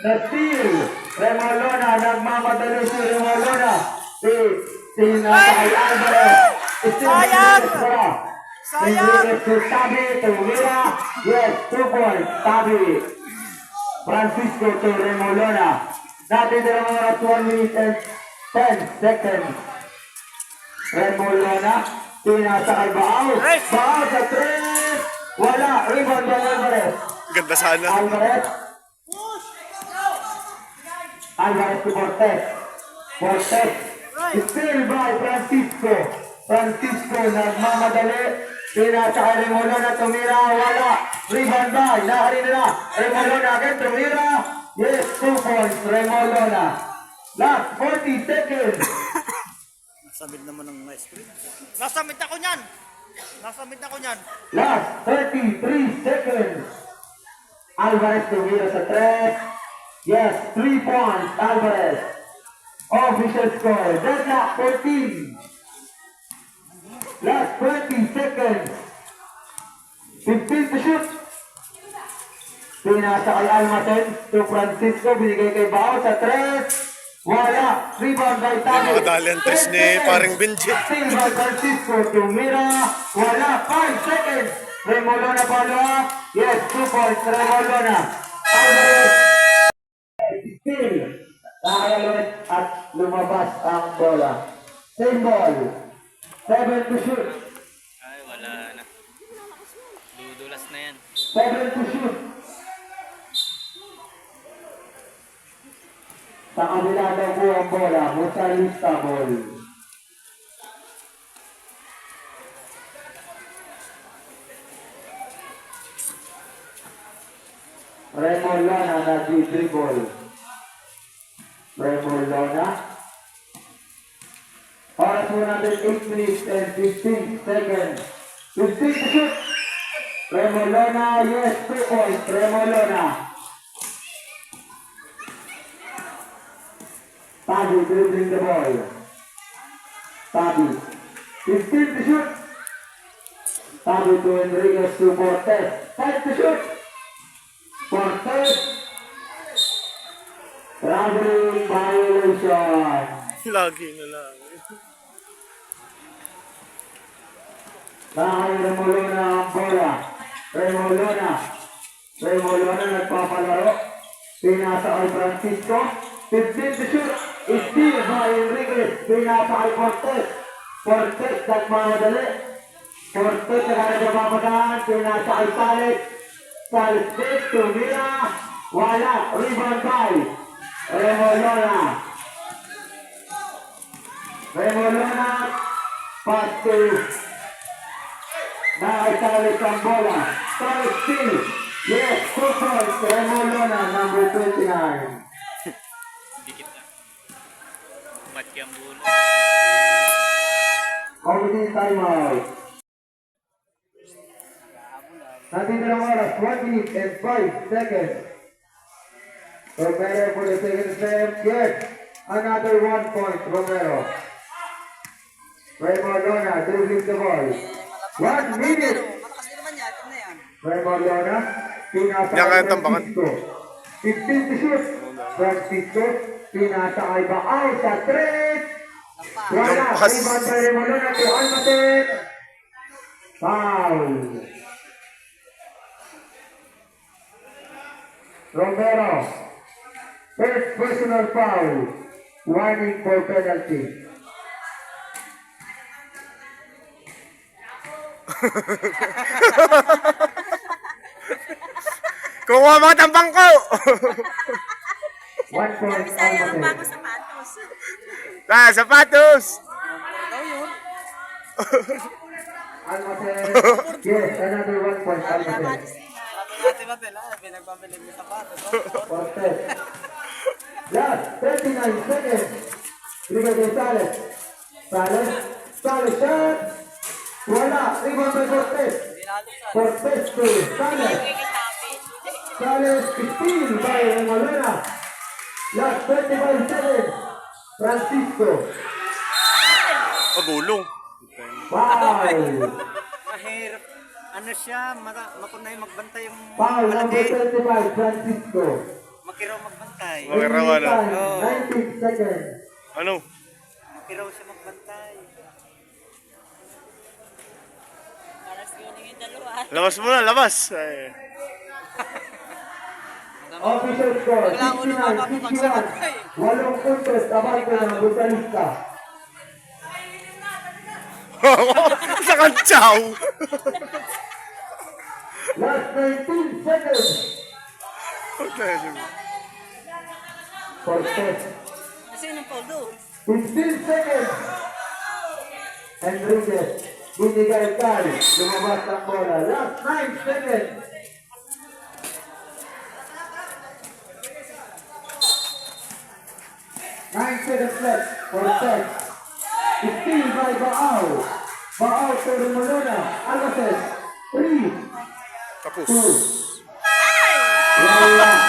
na steal. Remolona, nagmamadali si Remolona. Tinatay Alvarez. Sayang! Sayang! Tabi, tumira. Yes, 2 points. Tabi. Francisco to Remolona. Natin na mga 1 minute and 10 seconds. Remolona. Tinasakay Baao. Baao sa 3. Wala. Rebound by Alvarez. Ganda sana. Alvarez. Alvarez to Cortez. Cortez. Still by Francisco. Francisco nagmamadali. Tinasakay Remolona. Tumira. Wala. Rebound by. Nakarin na. Remolona again. Tumira. Yes, 2 points. Remolona. Last 40 seconds. Nasamid naman ng ice cream. Nasamid ako niyan! Nasamid ako niyan! Last 33 seconds. Alvarez tumira sa 3. Yes, 3 points. Alvarez. Official score. Deadlock 14. Last 20 seconds. 15 to shoot. Pinasa kay Almaten to Francisco. Binigay kay Bao sa 3. Wala. Rebound by Tabi. Nakadali ang tres ni paring Benji. Still by Francisco. Tumira. Wala. 5 seconds. Remolona follow. Yes, 2 points. Remolona. Alvarez. Still. Nakayalit at lumabas ang bola. Same ball. 7 to shoot. Ay, wala na. Dudulas na yan. 7 to shoot. Sa kabila daw po ang bola. Musalista ball. Remolona nag-dribble. Remolona. Oras mo natin 8 minutes and 15 seconds. 15 to shoot. Remolona, yes, 2 points. Remolona. Tabi dribbling the ball. Tabi. 15 to shoot. Tabi to Enriquez to Cortez. 5 to shoot. Cortez. Traveling violation. Lagi na lang. Dahil Remolona ang bola. Remolona. Remolona nagpapalaro. Pinasa kay Francisco. 15 to shoot. Steal by Enriquez. Pinasa kay Cortez. Cortez nagmamadali. Cortez nagpapadaan. Pinasa kay Salet. Salet tumira. Wala. Rebound by Remolona. Remolona. Pass to Salet ang bola. Salet still. Yes, 2 points. Remolona, number 29. Dikit na. Mati ang bulo. Committee timeout. Natin ng oras, 1 minute and 5 seconds. Romero for the second frame. Yes, another 1 point, Romero. Remolona dribbling the ball. 1 minute. Malakas din naman yan. Tignan yan. Remolona, pinasa Yan kaya kay tambakan. Francisco. 15 to shoot. Francisco, pinasa kay Baao sa 3. Wala, Lampas. rebound by Remolona to Almaten. Foul. Romero, first personal foul. Warning for penalty. Kuha mo ang bangko! 1 point Sayang ang bago Almaten. sapatos. Sapatos! Ikaw yun. Almaten. Yes, another 1 point Almaten. Sabi natin ha, pinagbabalik ng sapatos. Cortez. Last 39 seconds. Rebound by Salet. Salet. Salet shot. Wala. Rebound by Cortez. Cortez to Salet. Salet steal by Remolona. Last 25 seconds. Francisco. Pagulong. Foul. Mahirap. Ano siya, makunay magbantay yung Foul number malaki. 25, Francisco. Makiraw magbantay. Magarawan na. 19 seconds. Ano? Makiraw siya magbantay. Labas mo na, labas. Ay. Official score, 69-61. 8 puntos, tabago ng Butalista. Sa kantsaw. Last 19 seconds. Cortez. Sino ang Paulo? 15 seconds. Enriquez. Binigay kay. Lumabas ang bola. Last 9 seconds. 9 seconds left. Cortez. Still by Baao. Baao to Romolona. Alases. 3, Tapos. 2. Wala.